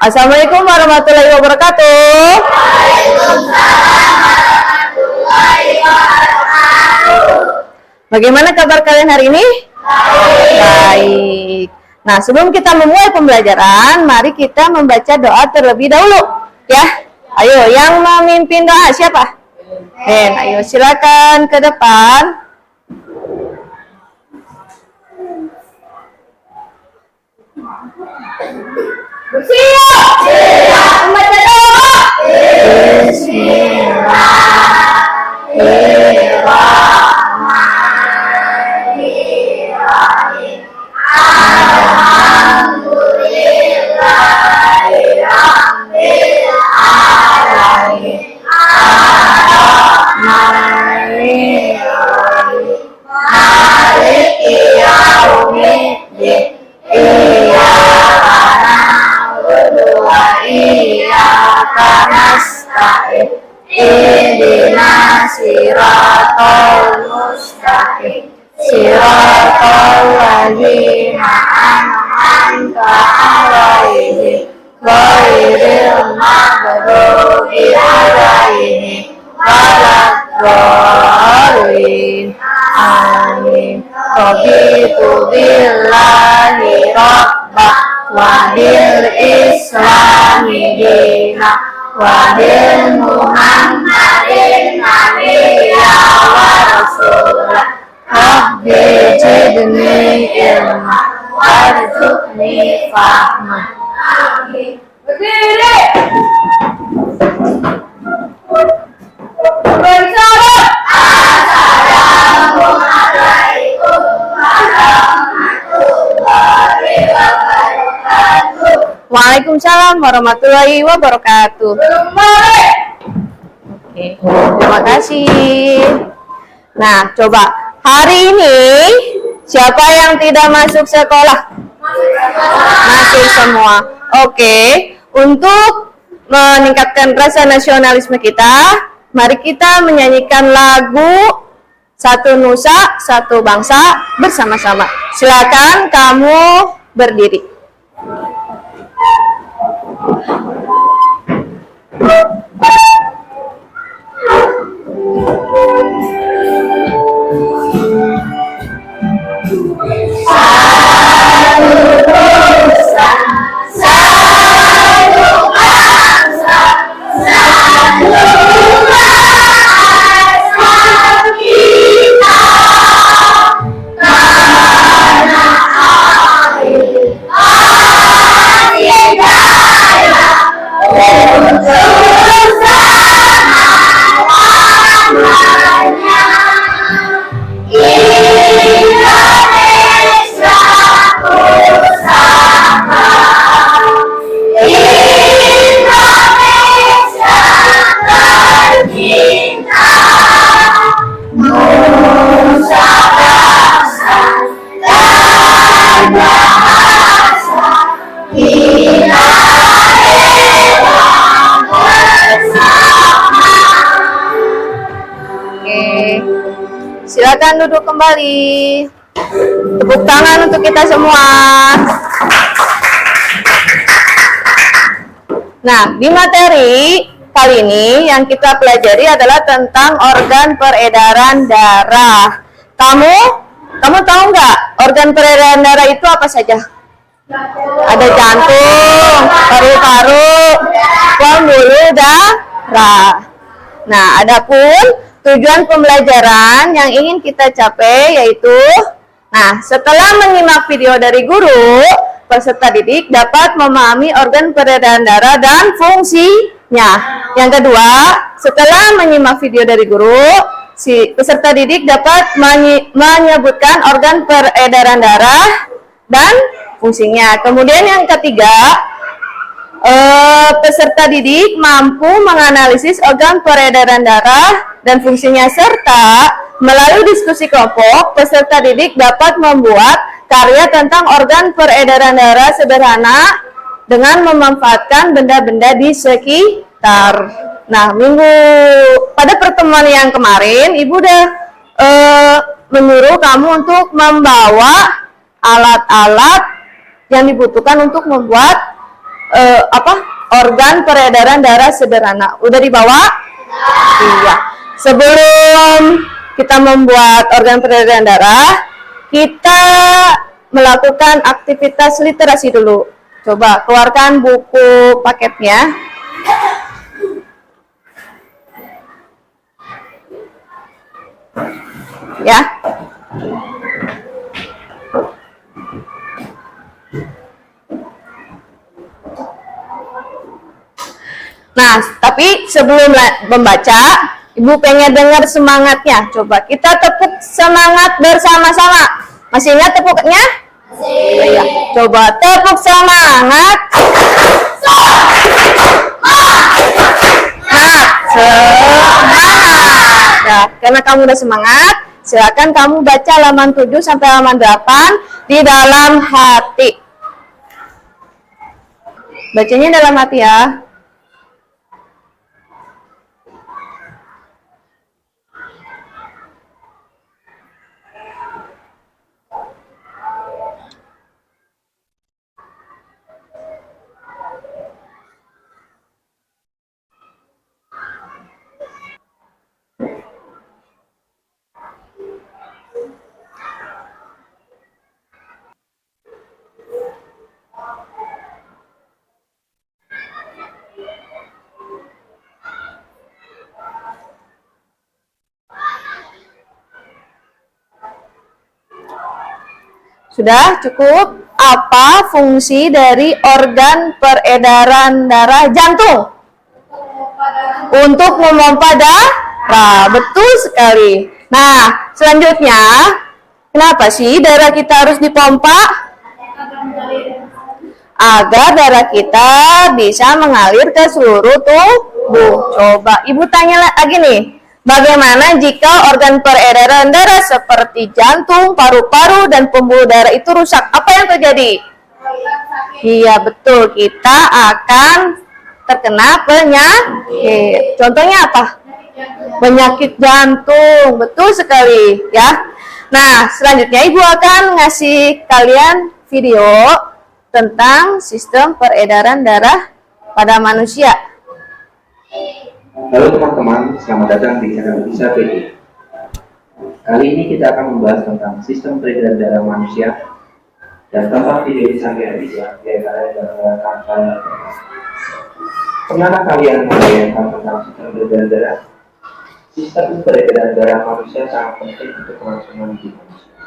Assalamualaikum warahmatullahi wabarakatuh. Bagaimana kabar kalian hari ini? Baik. Nah, sebelum kita memulai pembelajaran, mari kita membaca doa terlebih dahulu, ya. Ayo, yang memimpin doa siapa? Ayo silakan ke depan. Siap membaca doa. Bismillahirrahmanirrahim. Alhamdulillahirabbil alamin. Ar-Rahmanirrahim. Maliki yaumiddin. Iyyaka na'budu wa iyyaka nasta'in. Ihdinas siratal mustaqim. Siratal ladzina an'amta 'alaihim ghairil maghdubi 'alaihim waladdallin. Amin. Raditu billahi rabba wa bil islami dina wa bil muhammadin nabiyya wa rasulah. Rabbi zidni ilma warzuqni fahma. Amin. Berdiri. Bersalam. Assalamualaikum warahmatullahi wabarakatuh. Waalaikumsalam warahmatullahi wabarakatuh. Oke, terima kasih. Nah, coba hari ini siapa yang tidak masuk sekolah? Masuk semua. Oke, untuk meningkatkan rasa nasionalisme kita, mari kita menyanyikan lagu Satu Nusa, Satu Bangsa bersama-sama. Silakan kamu berdiri. Silakan duduk kembali. Tepuk tangan untuk kita semua. Nah, di materi kali ini yang kita pelajari adalah tentang organ peredaran darah. Kamu tahu nggak organ peredaran darah itu apa saja? Ada jantung, paru-paru, pembuluh darah. Nah, adapun tujuan pembelajaran yang ingin kita capai yaitu, nah, setelah menyimak video dari guru, peserta didik dapat memahami organ peredaran darah dan fungsinya. Yang kedua, setelah menyimak video dari guru, si peserta didik dapat menyebutkan organ peredaran darah dan fungsinya. Kemudian yang ketiga, peserta didik mampu menganalisis organ peredaran darah dan fungsinya, serta melalui diskusi kelompok, peserta didik dapat membuat karya tentang organ peredaran darah sederhana dengan memanfaatkan benda-benda di sekitar. Nah, pada pertemuan yang kemarin, Ibu udah menyuruh kamu untuk membawa alat-alat yang dibutuhkan untuk membuat apa? Organ peredaran darah sederhana. Udah dibawa? Iya. Sebelum kita membuat organ peredaran darah, kita melakukan aktivitas literasi dulu. Coba keluarkan buku paketnya. Ya. Nah, tapi sebelum membaca, Ibu pengen dengar semangatnya. Coba kita tepuk semangat bersama-sama. Masih ingat tepuknya? Masih. Ya. Coba tepuk semangat. Semangat. Nah, karena kamu udah semangat, silakan kamu baca halaman 7 sampai halaman 8 di dalam hati. Bacanya dalam hati ya. Sudah cukup? Apa fungsi dari organ peredaran darah jantung? Untuk memompa darah. Betul sekali. Nah, selanjutnya, kenapa sih darah kita harus dipompa? Agar darah kita bisa mengalir ke seluruh tubuh. Coba Ibu tanya lagi nih. Bagaimana jika organ peredaran darah seperti jantung, paru-paru, dan pembuluh darah itu rusak? Apa yang terjadi? Iya, betul. Kita akan terkena penyakit. Contohnya apa? Penyakit jantung. Betul sekali, ya. Nah, selanjutnya Ibu akan ngasih kalian video tentang sistem peredaran darah pada manusia. Halo teman-teman, selamat datang di channel Bisa PD. Kali ini kita akan membahas tentang sistem peredaran darah manusia dan tempat video ini sampai habis ya, biar kalian menggunakan channel. Pernahkah kalian membayangkan tentang sistem peredaran darah? Sistem peredaran darah manusia sangat penting untuk kelangsungan hidup manusia.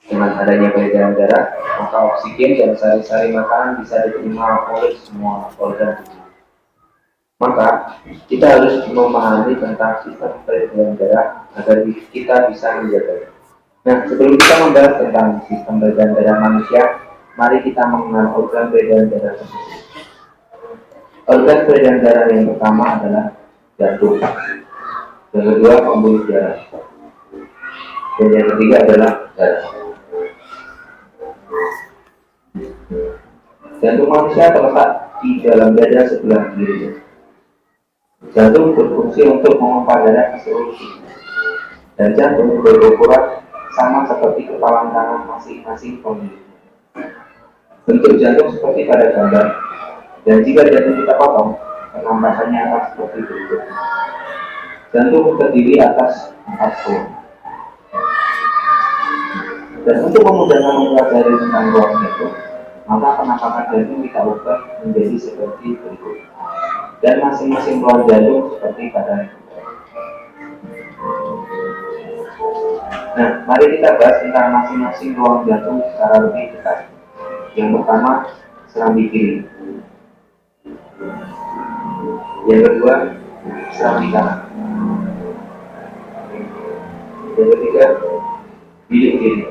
Dengan adanya peredaran darah, maka oksigen dan sari-sari makanan bisa diterima oleh semua organ tubuh. Maka, kita harus memahami tentang sistem peredaran darah agar kita bisa menjaganya. Nah, sebelum kita membahas tentang sistem peredaran darah manusia, mari kita mengenal organ peredaran darah tersebut. Organ peredaran darah yang pertama adalah jantung, yang kedua pembuluh darah, dan yang ketiga adalah darah. Jantung manusia terletak di dalam dada sebelah kiri. Jantung berfungsi untuk memompa darah ke seluruh tubuh, dan jantung berukuran sama seperti kepalan tangan masing-masing pemiliknya. Bentuk jantung seperti pada gambar, dan jika jantung kita potong, penampakannya akan seperti berikut. Jantung terdiri atas 4 kol. Dan untuk memudahkan mempelajari tentang ruang jantung, maka penampakan jantung kita ubah menjadi seperti berikut. Dan masing-masing ruang jantung seperti pada. Nah, mari kita bahas tentang masing-masing ruang jantung secara lebih dekat. Yang pertama, serambi kiri. Yang kedua, serambi kanan. Yang ketiga, bilik kiri.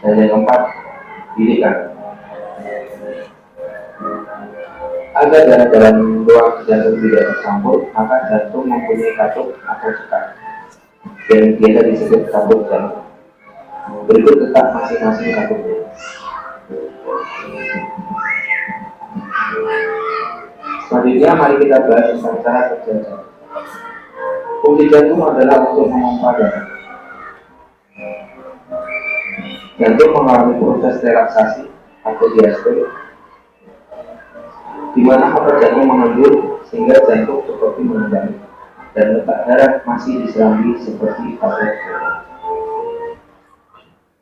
Dan yang keempat, bilik kanan. Agar darah dalam ruang jantung tidak tercampur, maka jantung mempunyai katup atau sekat yang biasa disebut katup jantung. Berikut letak masing-masing katupnya. Selanjutnya, mari kita bahas tentang cara kerja jantung. Fungsi jantung adalah untuk memompa darah. Jantung mengalami proses relaksasi atau diastole di mana otot jantung mengendur sehingga jantung seperti menendang dan letak darah masih di serambi seperti pada jantung.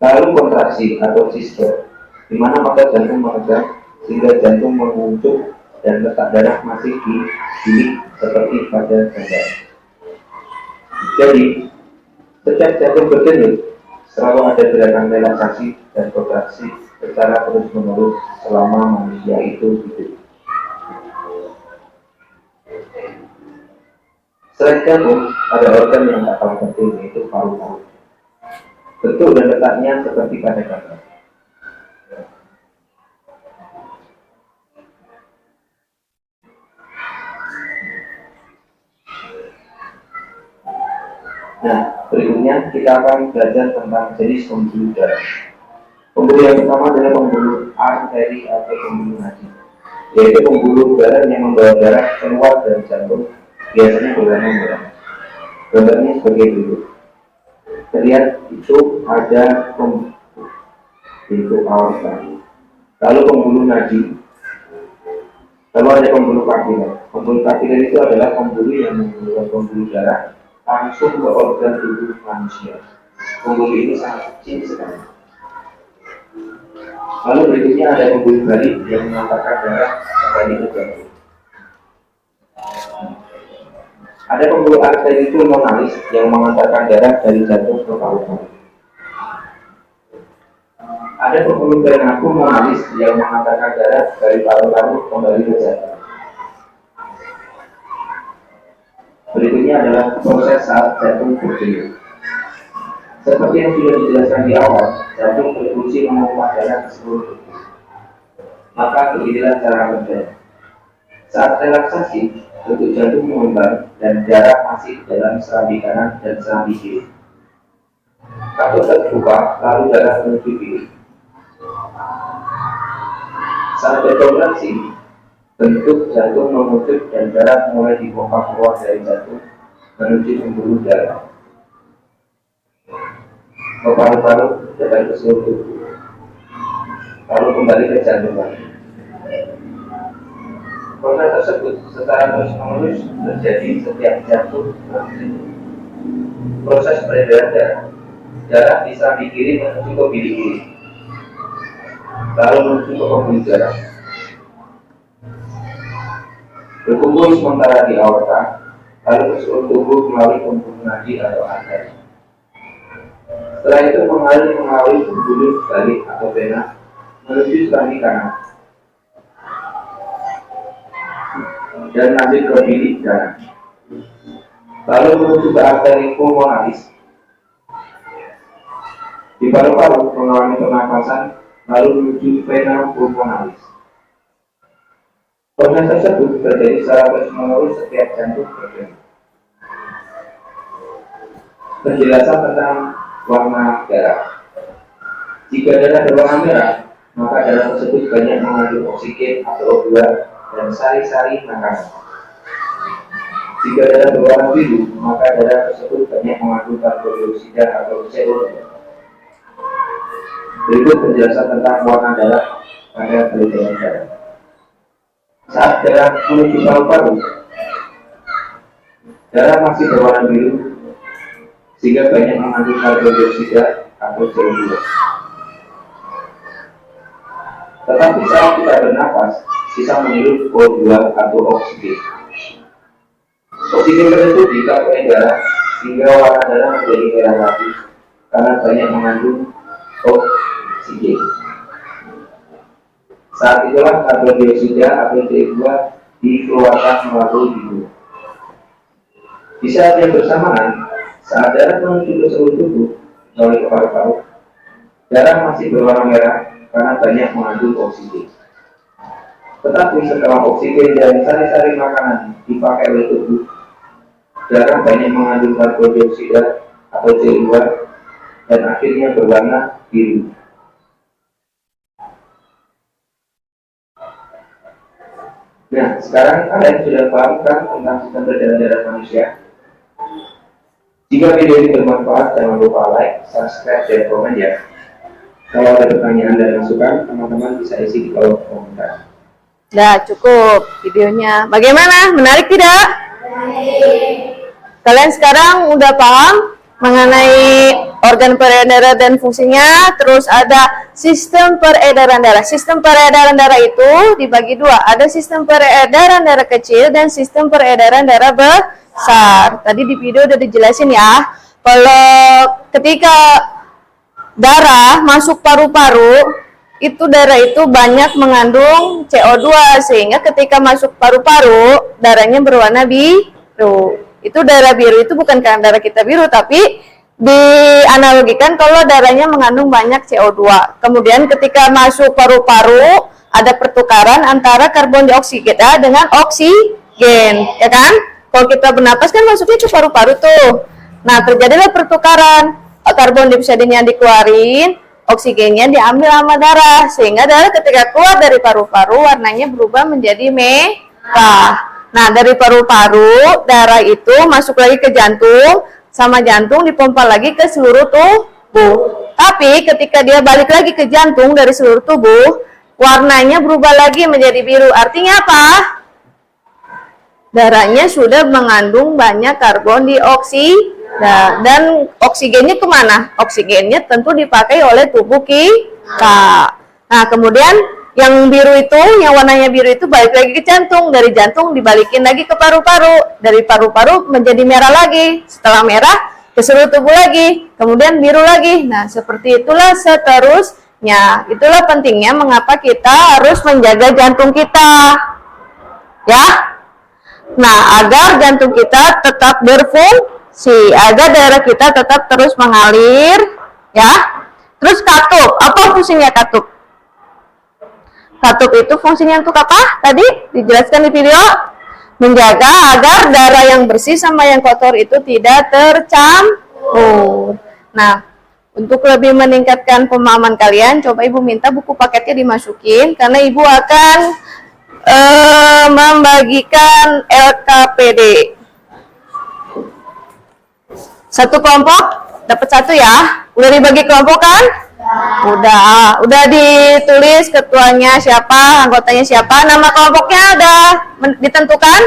Lalu kontraksi atau sistole, di mana otot jantung menegang sehingga jantung mengucuk dan letak darah masih di bilik seperti pada jantung. Jadi, setiap jantung berdenyut selalu ada gerakan relaksasi dan kontraksi secara terus-menerus selama manusia itu hidup. Selain jantung, ada organ yang tak kalah penting, yaitu paru-paru. Bentuk dan letaknya seperti pada gambar. Nah, berikutnya kita akan belajar tentang jenis pembuluh darah. Pembuluh yang pertama adalah pembuluh arteri atau pembuluh nadi, yaitu pembuluh darah yang membawa darah keluar dari jantung, biasanya berwarna merah. Gambarnya sebagai berikut. Terlihat itu ada pembuluh aorta, lalu pembuluh nadi, lalu ada pembuluh kapiler. Pembuluh kapiler itu adalah pembuluh yang menghubungkan pembuluh darah langsung ke organ tubuh manusia. Pembuluh ini sangat kecil sekali. Lalu berikutnya ada pembuluh balik yang mengantarkan darah kembali ke jantung. Ada pembuluh arteri pulmonalis yang mengantarkan darah dari jantung ke paru-paru. Ada pembuluh vena pulmonalis yang mengantarkan darah dari paru-paru kembali ke jantung. Berikutnya adalah proses saat jantung berdenyut. Seperti yang sudah dijelaskan di awal, jantung berfungsi memompa darah ke seluruh tubuh. Maka beginilah cara kerja. Saat relaksasi, bentuk jantung mengembang dan darah masih dalam serambi kanan dan serambi kiri. Katut terbuka, lalu darah menuju kiri. Saat dekontraksi, bentuk jantung mengucuk dan darah mulai dipompa keluar dari jantung menuju pembuluh darah ke paru-paru dan ke seluruh tubuh, lalu kembali ke jantung lagi. Proses tersebut secara terus-menerus terjadi setiap jantung berdenyut. Proses peredaran darah, darah di serambi kiri menuju ke bilik kiri, lalu menuju ke pembuluh darah. Berkumpul sementara di aorta, lalu ke seluruh tubuh melalui pembuluh nadi atau arteri. Setelah itu mengalir melalui pembuluh balik atau vena menuju serambi kanan dan lanjut ke bilik darah, lalu menuju ke arteri pulmonalis. Di paru-paru mengalami pernapasan, lalu menuju vena pulmonalis. Proses tersebut terjadi secara terus-menerus setiap jantung berdenyut. Penjelasan tentang warna darah. Jika darah berwarna merah, maka darah tersebut banyak mengandung oksigen atau O2 dan sari-sari makanan. Jika darah berwarna biru, maka darah tersebut banyak mengandung karbon dioksida atau CO2. Berikut penjelasan tentang warna darah pada peredaran darah. Saat darah menuju paru-paru, darah masih berwarna biru sehingga banyak mengandung karbon dioksida atau CO2. Tetapi saat kita bernapas, sisa menghirup O2 atau oksigen. Oksigen tersebut diikat oleh darah sehingga warna darah menjadi merah lagi karena banyak mengandung oksigen. Saat itulah karbon dioksida atau CO2 dikeluarkan melalui hidung. Di saat yang bersamaan, saat darah menuju ke seluruh tubuh melalui paru-paru, darah masih berwarna merah karena banyak mengandung oksigen. Tetapi setelah oksigen dan sari-sari makanan dipakai oleh tubuh, darah banyak mengandung karbon dioksida atau CO2 dan akhirnya berwarna biru. Nah, sekarang kalian sudah paham kan tentang sistem peredaran darah manusia? Jika video ini bermanfaat, jangan lupa like, subscribe, dan komen ya. Kalau ada pertanyaan dan masukan, teman-teman bisa isi di kolom komentar. Udah cukup videonya. Bagaimana? Menarik tidak? Kalian sekarang udah paham mengenai organ peredaran darah dan fungsinya, terus ada sistem peredaran darah. Sistem peredaran darah itu dibagi dua. Ada sistem peredaran darah kecil dan sistem peredaran darah besar. Tadi di video udah dijelasin ya. Kalau ketika darah masuk paru-paru, itu darah itu banyak mengandung CO2 sehingga ketika masuk paru-paru darahnya berwarna biru. Itu darah biru itu bukan karena darah kita biru, tapi dianalogikan kalau darahnya mengandung banyak CO2. Kemudian ketika masuk paru-paru ada pertukaran antara karbon dioksida dengan oksigen, ya kan? Kalau kita bernapas kan masuknya ke paru-paru tuh. Nah, terjadilah pertukaran, karbon dioksidannya dikeluarin, oksigennya diambil sama darah, sehingga darah ketika keluar dari paru-paru warnanya berubah menjadi merah. Nah, dari paru-paru darah itu masuk lagi ke jantung, sama jantung dipompa lagi ke seluruh tubuh. Tapi ketika dia balik lagi ke jantung dari seluruh tubuh, warnanya berubah lagi menjadi biru. Artinya apa? Darahnya sudah mengandung banyak karbon dioksida. Dan oksigennya kemana? Oksigennya tentu dipakai oleh tubuh kita. Nah, kemudian yang biru itu, yang warnanya biru itu balik lagi ke jantung. Dari jantung dibalikin lagi ke paru-paru. Dari paru-paru menjadi merah lagi. Setelah merah, ke seluruh tubuh lagi. Kemudian biru lagi. Nah, seperti itulah seterusnya. Itulah pentingnya mengapa kita harus menjaga jantung kita. Ya. Nah, agar jantung kita tetap berfungsi, agar darah kita tetap terus mengalir, ya. Terus katup, apa fungsinya katup? Katup itu fungsinya untuk apa? Tadi dijelaskan di video, menjaga agar darah yang bersih sama yang kotor itu tidak tercampur. Nah, untuk lebih meningkatkan pemahaman kalian, coba Ibu minta buku paketnya dimasukin, karena Ibu akan membagikan LKPD. Satu kelompok dapat satu ya. Udah dibagi kelompok kan? Udah ditulis ketuanya siapa, anggotanya siapa, nama kelompoknya ada ditentukan.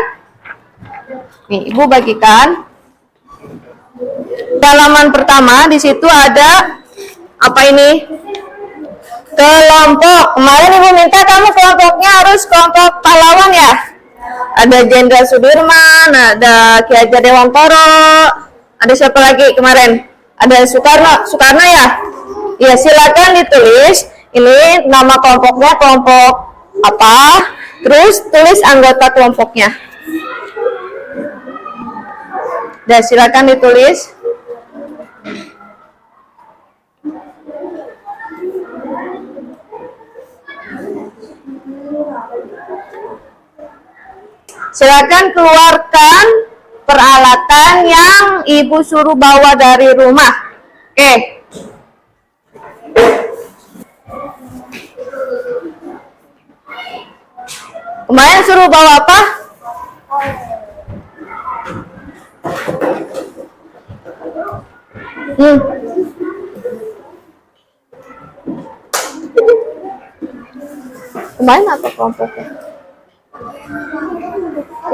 Nih, Ibu bagikan. Halaman pertama di situ ada apa ini? Kelompok. Kemarin Ibu minta kamu kelompoknya harus kelompok pahlawan ya. Ada Jenderal Sudirman, ada Ki Hajar Dewantara, ada siapa lagi kemarin? Ada Soekarno ya. Ya, silakan ditulis ini nama kelompoknya kelompok apa, terus tulis anggota kelompoknya. Dan silakan ditulis. Silakan keluarkan peralatan yang Ibu suruh bawa dari rumah. Oke. Kemarin suruh bawa apa? Kemarin apa kelompoknya?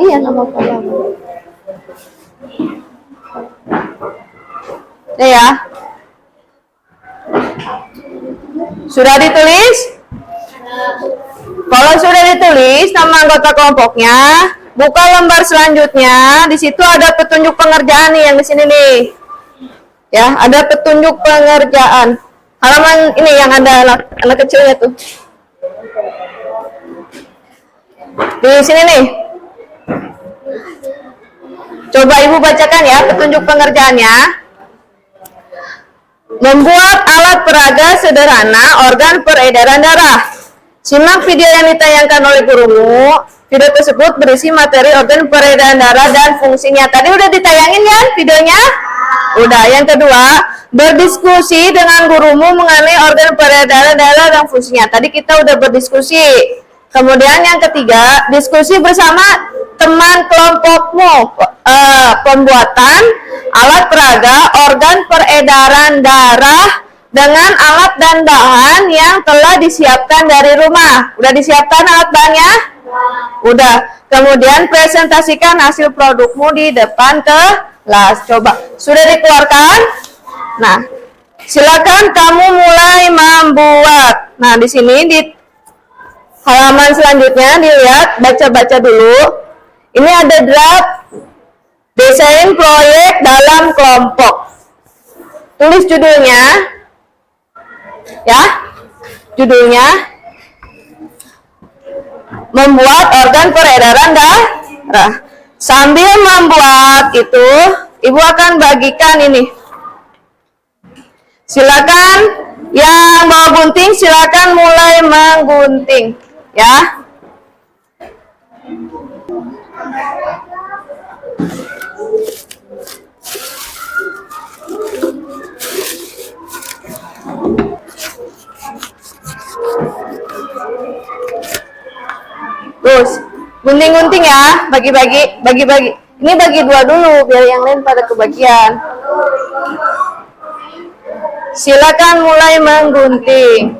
Iya, nama pahlawan. Ya. Sudah ditulis? Kalau sudah ditulis nama anggota kelompoknya, buka lembar selanjutnya. Di situ ada petunjuk pengerjaan nih yang di sini nih. Ya, ada petunjuk pengerjaan. Halaman ini yang ada anak kecilnya tuh. Di sini nih. Coba Ibu bacakan ya petunjuk pengerjaannya. Membuat alat peraga sederhana organ peredaran darah. Simak video yang ditayangkan oleh gurumu. Video tersebut berisi materi organ peredaran darah dan fungsinya. Tadi udah ditayangin kan videonya? Udah. Yang kedua, berdiskusi dengan gurumu mengenai organ peredaran darah dan fungsinya. Tadi kita udah berdiskusi. Kemudian yang ketiga, diskusi bersama teman kelompokmu. Pembuatan alat peraga organ peredaran darah dengan alat dan bahan yang telah disiapkan dari rumah. Udah disiapkan alat bahannya? Udah. Kemudian presentasikan hasil produkmu di depan kelas. Coba. Sudah dikeluarkan? Nah, silakan kamu mulai membuat. Nah, di sini di halaman selanjutnya dilihat, baca-baca dulu. Ini ada draft desain proyek dalam kelompok. Tulis judulnya. Ya. Judulnya membuat organ peredaran darah. Sambil membuat itu, Ibu akan bagikan ini. Silakan yang mau gunting, silakan mulai menggunting, ya. Terus gunting-gunting ya, bagi-bagi. Ini bagi dua dulu biar yang lain pada kebagian. Silakan mulai menggunting.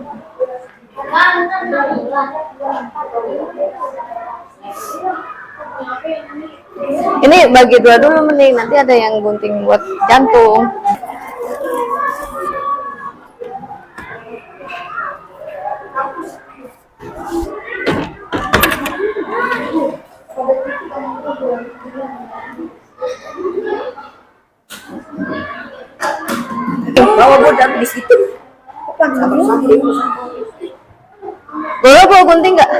Ini bagi dua dulu mending, nanti ada yang gunting buat jantung. Bawa bodan di situ. Boleh bawa gunting nggak?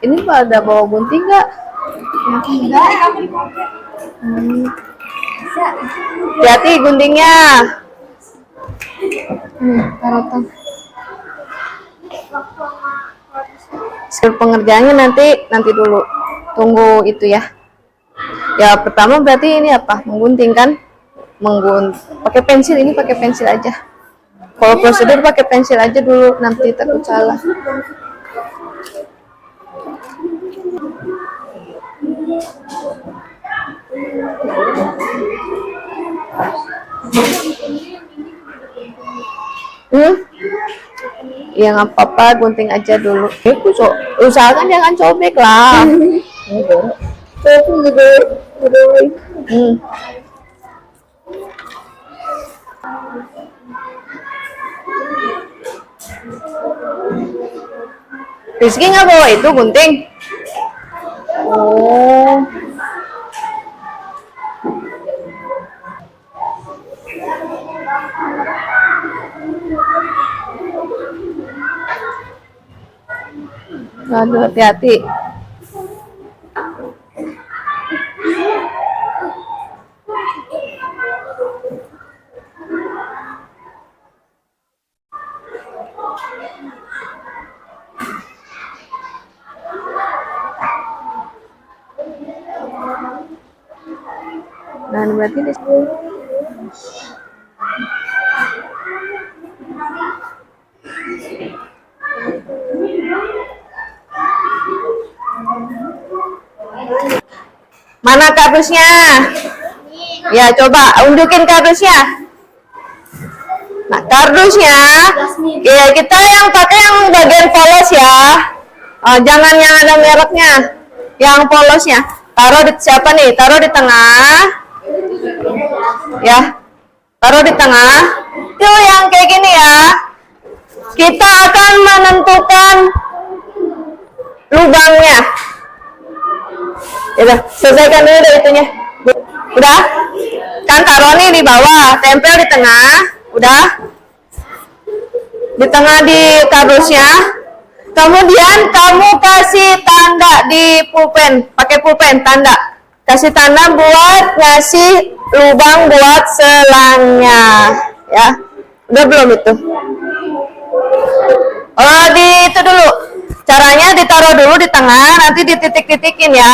Ini pada bawa gunting nggak? Hati-hati guntingnya. Taruh. Skill pengerjaannya nanti dulu. Tunggu itu ya. Ya pertama berarti ini apa? Menggunting kan? Pakai pensil, ini pakai pensil aja. Kalau prosedur pakai pensil aja dulu, nanti takut salah. Ya nggak apa-apa, gunting aja dulu. Usahakan jangan cobek lah. Rizky nggak bawa itu gunting? Oh. Aduh, hati-hati. Nah, berarti di sini. Mana kardusnya? Ya, coba unjukin kardusnya. Nah, kardusnya, ya kita yang pakai yang bagian polos ya. Jangan yang ada mereknya, yang polosnya. Taruh di siapa nih? Taruh di tengah. Ya, taruh di tengah. Itu yang kayak gini ya. Kita akan menentukan lubangnya. Udah, selesaikan dulu dari itunya. Udah? Kan taruh nih di bawah, tempel di tengah. Udah? Di tengah di kardusnya. Kemudian kamu kasih tanda di pulpen, pakai pulpen tanda. Kasih tanda buat ngasih lubang buat selangnya, ya. Udah belum itu? Oh, di itu dulu. Caranya ditaruh dulu di tengah, nanti dititik-titikin ya.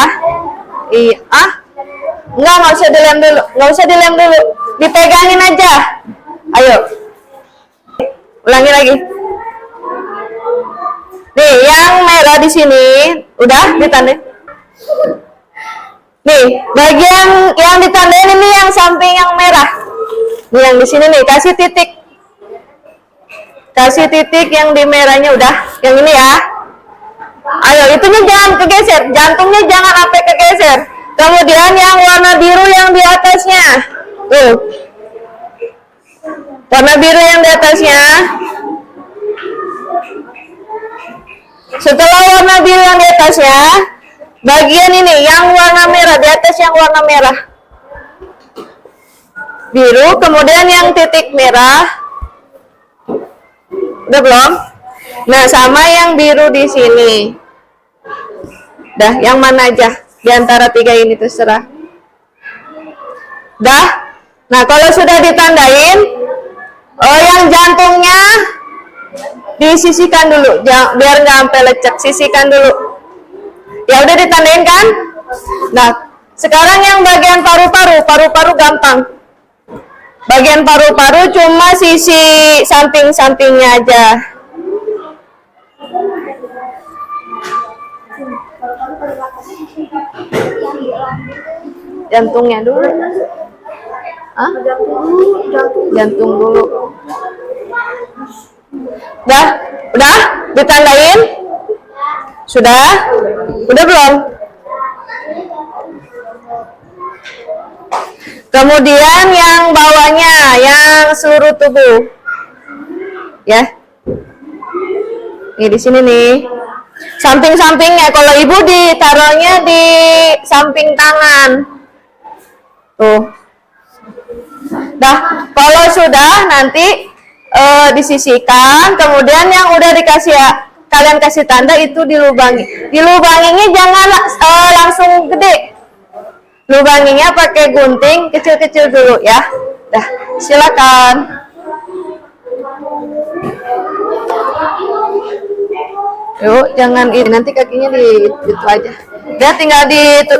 Nggak usah dilem dulu, nggak usah dilem dulu. Dipegangin aja. Ayo. Ulangi lagi. Nih, yang merah di sini udah ditandain. Nih, bagian yang ditandain ini yang samping yang merah. Nih yang di sini nih, kasih titik. Kasih titik yang di merahnya udah. Yang ini ya. Ayo, itunya jangan kegeser. Jantungnya jangan sampai kegeser. Kemudian yang warna biru yang di atasnya. Tuh. Warna biru yang di atasnya. Setelah warna biru yang di atasnya, bagian ini yang warna merah, di atas yang warna merah. Biru, kemudian yang titik merah. Udah belum? Nah, sama yang biru di sini. Dah, yang mana aja? Di antara tiga ini terserah. Dah? Nah, kalau sudah ditandain, yang jantungnya disisihkan dulu, biar nggak sampai lecek. Sisihkan dulu. Ya udah ditandain kan? Nah, sekarang yang bagian paru-paru gampang. Bagian paru-paru cuma sisi samping-sampingnya aja. Jantungnya dulu. Hah? Jantung dulu. Udah? Ditandain? Sudah? Udah belum? Kemudian yang bawahnya, yang seluruh tubuh. Ya. Ini di sini nih. Samping-sampingnya, kalau ibu ditaruhnya di samping tangan. Tuh. Dah, kalau sudah nanti disisihkan, kemudian yang udah dikasih kalian kasih tanda itu dilubangi. Dilubanginya jangan langsung gede. Lubanginya pakai gunting kecil-kecil dulu ya. Dah, silakan. Yuk, jangan ini, nanti kakinya di itu aja. Dia tinggal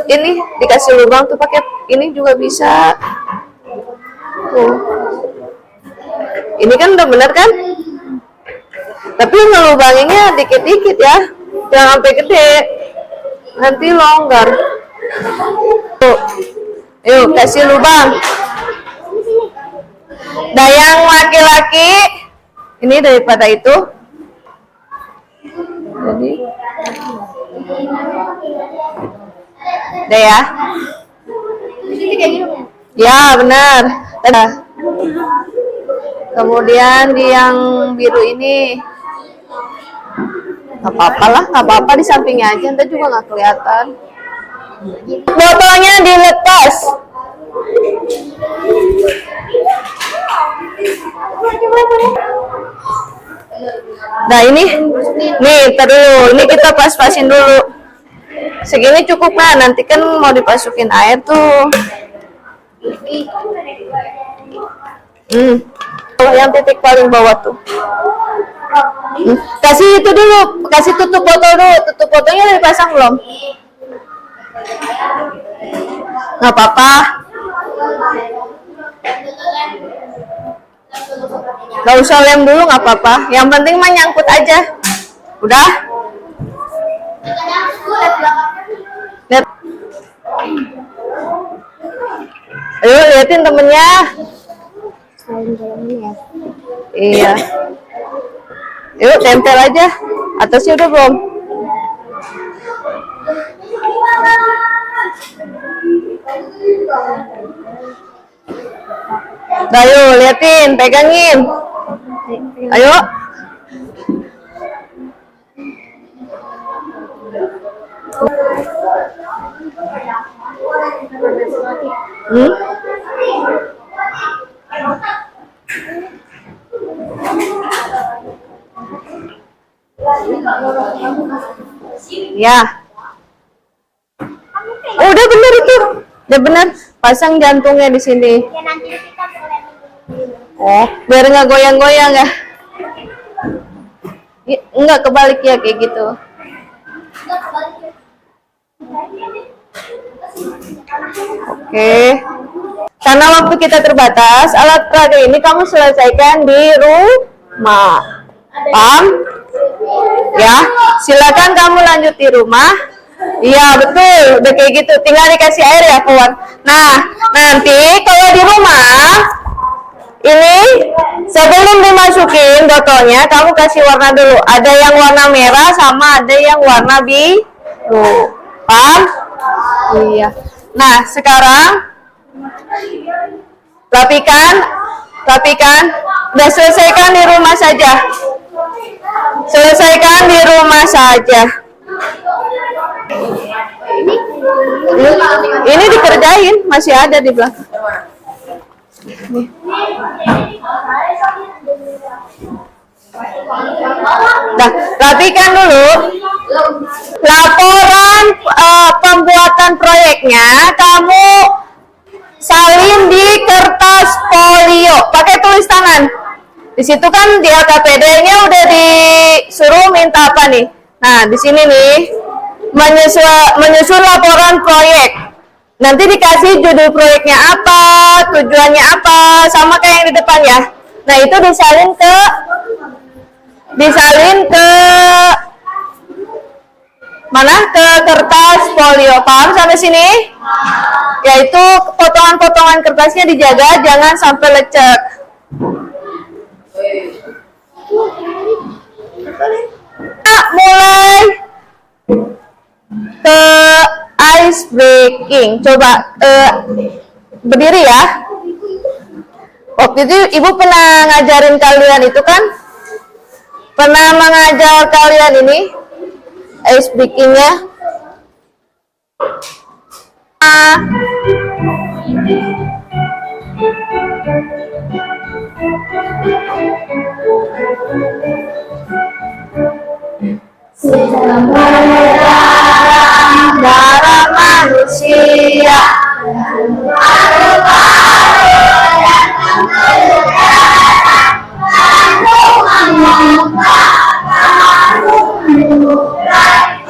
ini dikasih lubang tuh, pakai ini juga bisa. Tuh. Ini kan udah bener kan? Tapi ngelubanginya dikit-dikit ya. Jangan sampai gede. Nanti longgar. Tuh. Yuk, kasih lubang. Nah, yang laki-laki ini daripada itu. Jadi udah ya. Ya, benar. Nah, kemudian di yang biru ini nggak apa-apa di sampingnya aja, ntar juga nggak kelihatan. Botolnya dilepas. Nah ini, nih terus ini kita pas-pasin dulu. Segini cukup kan? Nanti kan mau dipasukin air tuh. Kalau yang titik paling bawah tuh. Kasih itu dulu, kasih tutup botol dulu. Tutup botolnya udah dipasang belum? Nggak apa-apa. Nggak usah lem dulu, nggak apa-apa. Yang penting mah nyangkut aja. Udah? Lihat. Ayo liatin temennya. Iya. Yuk tempel aja. Atasnya udah belum? Ayo liatin, pegangin. Ayo. Ya. Oh, udah bener itu. Udah bener. Pasang jantungnya di sini. Oh, biar nggak goyang-goyang ya. Nggak kebalik ya kayak gitu. Oke. Karena waktu kita terbatas, alat peraga ini kamu selesaikan di rumah. Paham? Ya, silakan kamu lanjut di rumah. Iya betul, udah kayak gitu. Tinggal dikasih air ya kawan. Nah, nanti kalau di rumah Ini sebelum dimasukin botolnya, kamu kasih warna dulu. Ada yang warna merah sama ada yang warna biru. Paham? Iya. Nah, sekarang rapikan. Udah selesaikan di rumah saja. Selesaikan di rumah saja. Ini dikerjain, masih ada di belakang. Nah, rapikan dulu. Laporan pembuatan proyeknya kamu salin di kertas folio. Pakai tulis tangan. Di situ kan di LKPD-nya udah disuruh minta apa nih? Nah, di sini nih menyusun laporan proyek. Nanti dikasih judul proyeknya apa, tujuannya apa, sama kayak yang di depan ya. Nah, itu disalin ke mana? Ke kertas folio. Paham sampai sini? Yaitu potongan-potongan kertasnya dijaga, jangan sampai lecek. Nah, mulai ke ice breaking. Coba berdiri ya. Waktu itu ibu pernah ngajarin kalian itu kan? Pernah mengajar kalian ini ice breakingnya? Sistem peredaran darah manusia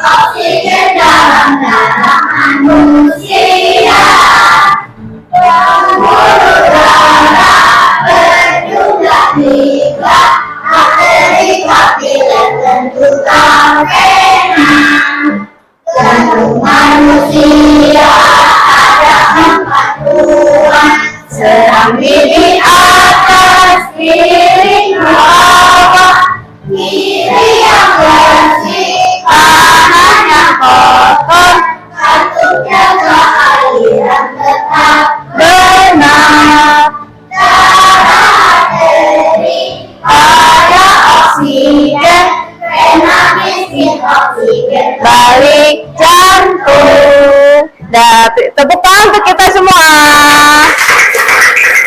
oksigen dalam darah manusia, pembuluh darah berjumlah 3, arteri, kapiler, tentukan vena. Jantung manusia ada 4 ruang, serambi di atas, kiri bawah, kiri yang bersih, kanan yang kotor, untuk jaga aliran tetap benar. Darah arteri ada oksigen, vena miskin oksigen Balik jantung. Nah, tepuk tangan untuk kita semua.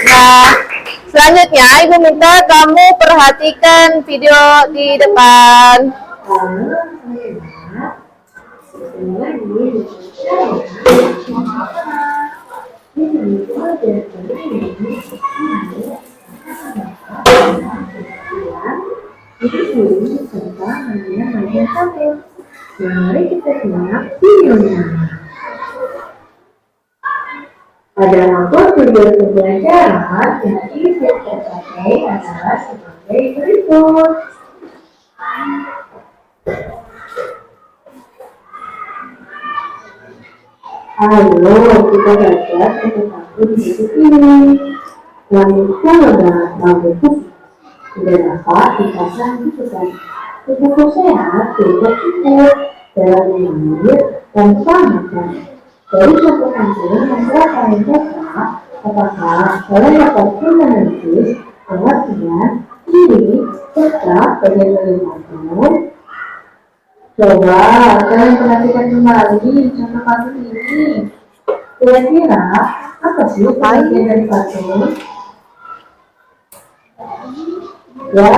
Nah, selanjutnya ibu minta kamu perhatikan video di depan. Mari kita simak videonya. Pada rapor tujuan pembelajaran, jadi PPKP adalah sebagai berikut. Ayo kita baca PPKP di buku ini. Rambutnya lebat, rambut putih. Tidak dapat dipasang di depan. Tubuhku sehat, tidak cukup, dalam mengalir, tanpa makan. Dari suatu kajian masalah kalian baca, apakah kalian dapat menulis pengertian ini tetap bagian dari makhluk? Coba kalian perhatikan kembali contoh patung ini. Kira-kira apa sih bagian dari patung? Ya,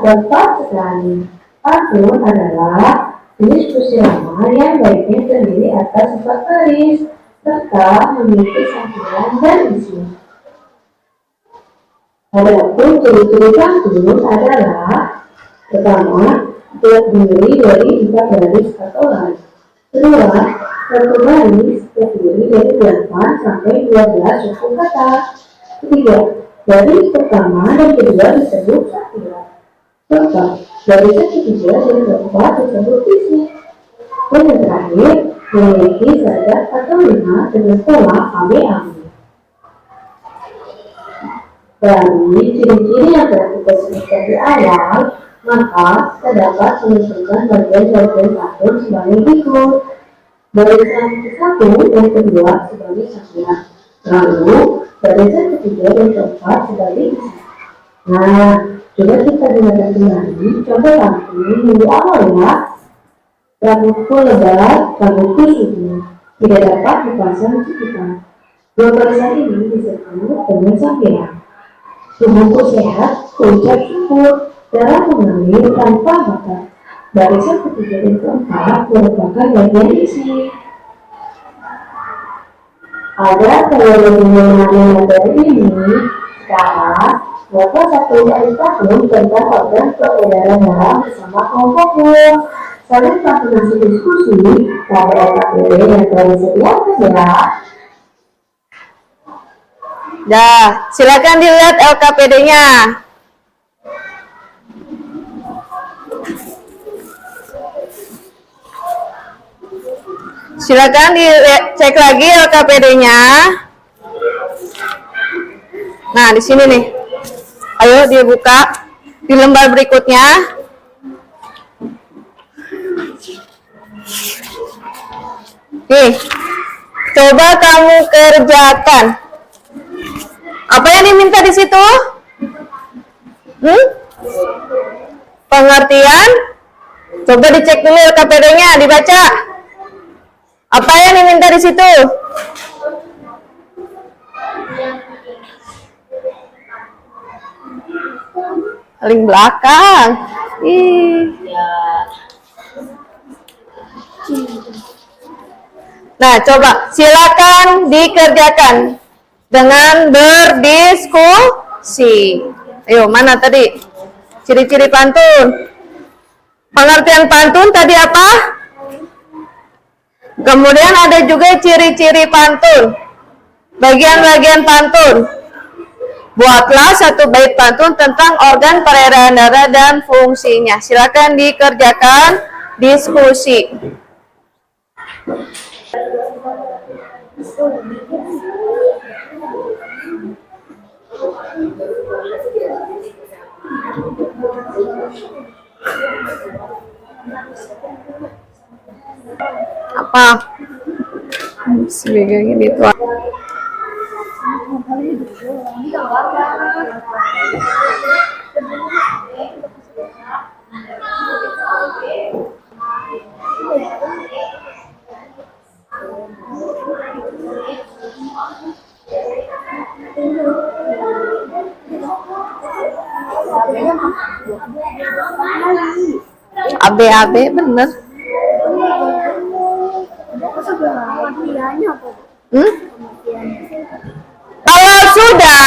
tepat sekali. Patung adalah jenis kursi lama yang baiknya terdiri atas 4 baris serta memiliki sampingan dan isi. Adapun ciri-ciri patung adalah: pertama, terdiri dari 4 baris atau line. Kedua, satu baris terdiri dari 8 sampai 12 suku kata. Ketiga, baris pertama dan kedua disebut sakiran. Keempat, baris ketiga dan keempat disebut isi. Dan yang terakhir, memiliki sadat atau 5 dengan pola AB. Dari ciri-ciri yang telah kita sebutkan di awal, maka terdapat menentukan bagian-bagian pantun sebagai berikut. Barisan ke-1 dan kedua sebagai satuan, lalu barisan ketiga dan keempat sebagai pisah. Nah, coba kita dengarkan kembali contoh pantun di awal ya. Rambutku lebat, rambutku subur, tidak dapat dipasang ciputan. Dua barisan ini disebut dengan sampiran. Tubuhku sehat, kuucap syukur, darah mengalir tanpa batas. Barisan ketiga dan keempat merupakan bagian isi. Agar kalian lebih mengenali materi ini, sekarang Bapak satu kali tahun tentang organ peredaran darah bersama kelompoknya. Saling konfirmasi diskusi pada LKPD yang telah disediakan ya. Dah, silakan dilihat LKPD-nya. Silakan dicek lagi LKPD-nya. Nah, di sini nih. Ayo dibuka di lembar berikutnya. Nih, coba kamu kerjakan. Apa yang diminta di situ? Pengertian? Coba dicek dulu LKPD-nya, dibaca. Apa yang diminta di situ? Paling belakang. Nah, coba silakan dikerjakan dengan berdiskusi. Ayo, mana tadi? Ciri-ciri pantun. Pengertian pantun tadi apa? Kemudian ada juga ciri-ciri pantun. Bagian-bagian pantun. Buatlah satu bait pantun tentang organ peredaran darah dan fungsinya. Silakan dikerjakan diskusi. Apa? Sebagai gitu. AB bener. Kalau sudah,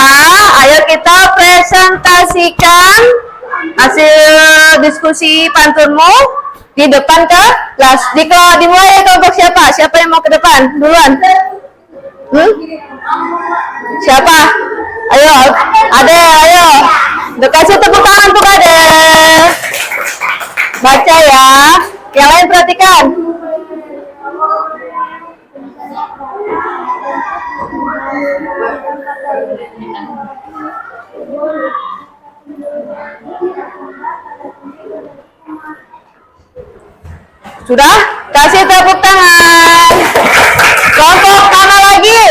ayo kita presentasikan hasil diskusi pantunmu di depan ke kelas. Dimulai kelompok siapa? Siapa yang mau ke depan? Duluan. Siapa? Ayo, Ade, ayo. Kasih tepuk tangan untuk Ade. Baca ya. Yang lain perhatikan. Sudah? Kasih tepuk tangan. Kelompok mana lagi?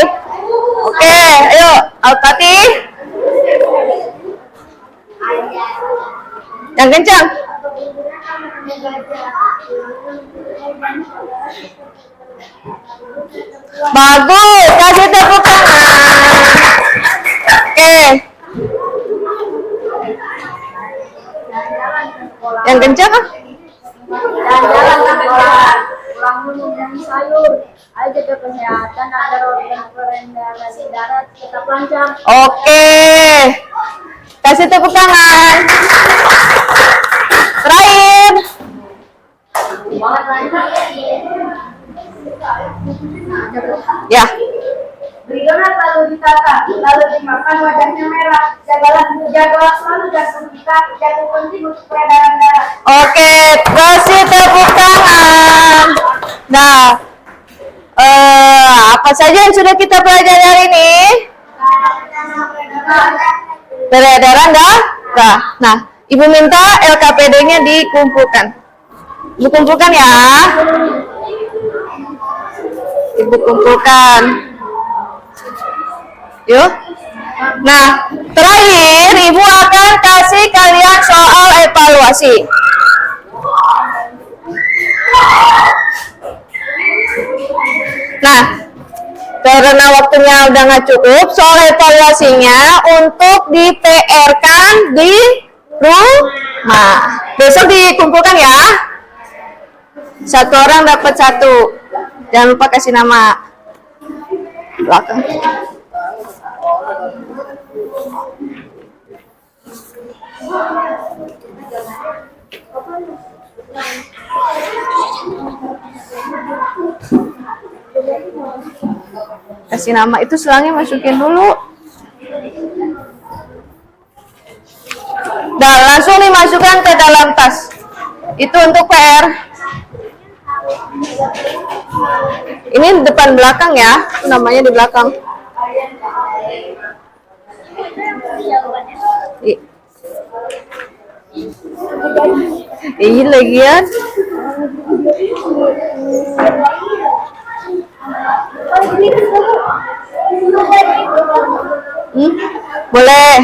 Oke, ayo. Al-Fatih. Yang kencang. Bagus, kasih tepuk tangan. Oke. Yang kencang ah? Jalan-jalan ke sekolah, pulang minum dan sayur. Ayo jaga kesehatan agar organ peredaran darah tetap lancar. Oke. Kasih tepuk tangan. Terakhir. Ya. Beri donat lalu ditata, lalu dimakan wajahnya merah. Jagalah selalu jantung kita, jantung penting untuk peredaran darah. Oke, kasih tepuk tangan. Nah, apa saja yang sudah kita pelajari hari ini? peredaran darah. Nah, Ibu minta LKPD-nya dikumpulkan. Ibu kumpulkan ya. Ibu kumpulkan. Yuk. Nah, terakhir Ibu akan kasih kalian soal evaluasi. Nah, karena waktunya udah nggak cukup, soal evaluasinya untuk di PR-kan di rumah. Besok dikumpulkan ya. Satu orang dapat satu. Jangan lupa kasih nama belakang. Kasih nama itu selangnya masukin dulu. Dan langsung dimasukkan ke dalam tas. Itu untuk PR. Ini depan belakang ya, namanya di belakang. Iya lagian. Boleh.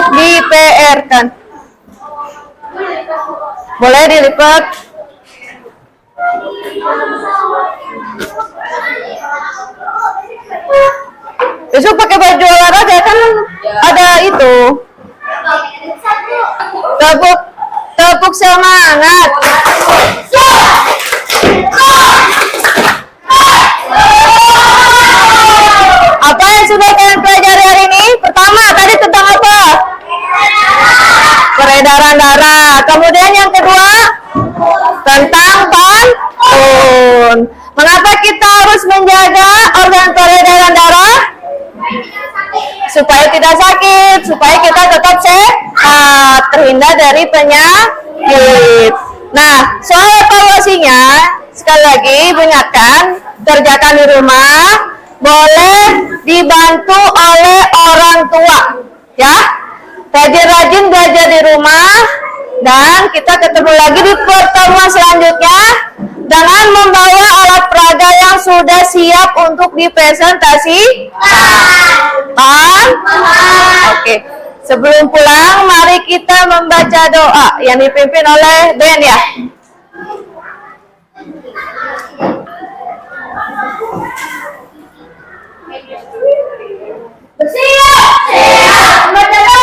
Di PR kan. Boleh dilipat. Besok pakai baju olahraga kan ada itu. Tepuk semangat. Apa yang sudah kalian pelajari hari ini? Pertama tadi tentang apa? Peredaran darah. Kemudian yang kedua tentang pantun. Mengapa kita harus menjaga organ peredaran darah? Supaya tidak sakit, supaya kita tetap sehat, terhindar dari penyakit. Nah, soal evaluasinya, sekali lagi ingatkan, kerjakan di rumah, boleh dibantu oleh orang tua, ya. Rajin-rajin belajar di rumah, dan kita ketemu lagi di pertemuan selanjutnya dengan membawa alat peraga yang sudah siap untuk dipresentasikan. Oke. Sebelum pulang, mari kita membaca doa yang dipimpin oleh Ben ya. Bersiap, berdoa,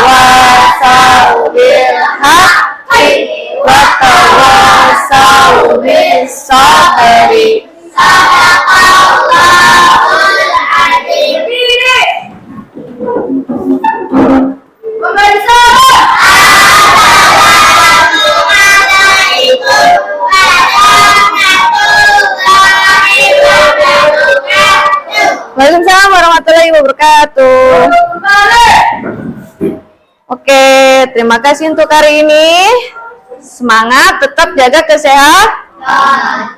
watawasau bilhaqqi watawasau bisabri. Sadaqallahul azim. Pemirsa, assalamualaikum warahmatullahi wabarakatuh. Waalaikumsalam warahmatullahi wabarakatuh. Oke, terima kasih untuk hari ini. Semangat, tetap jaga kesehatan.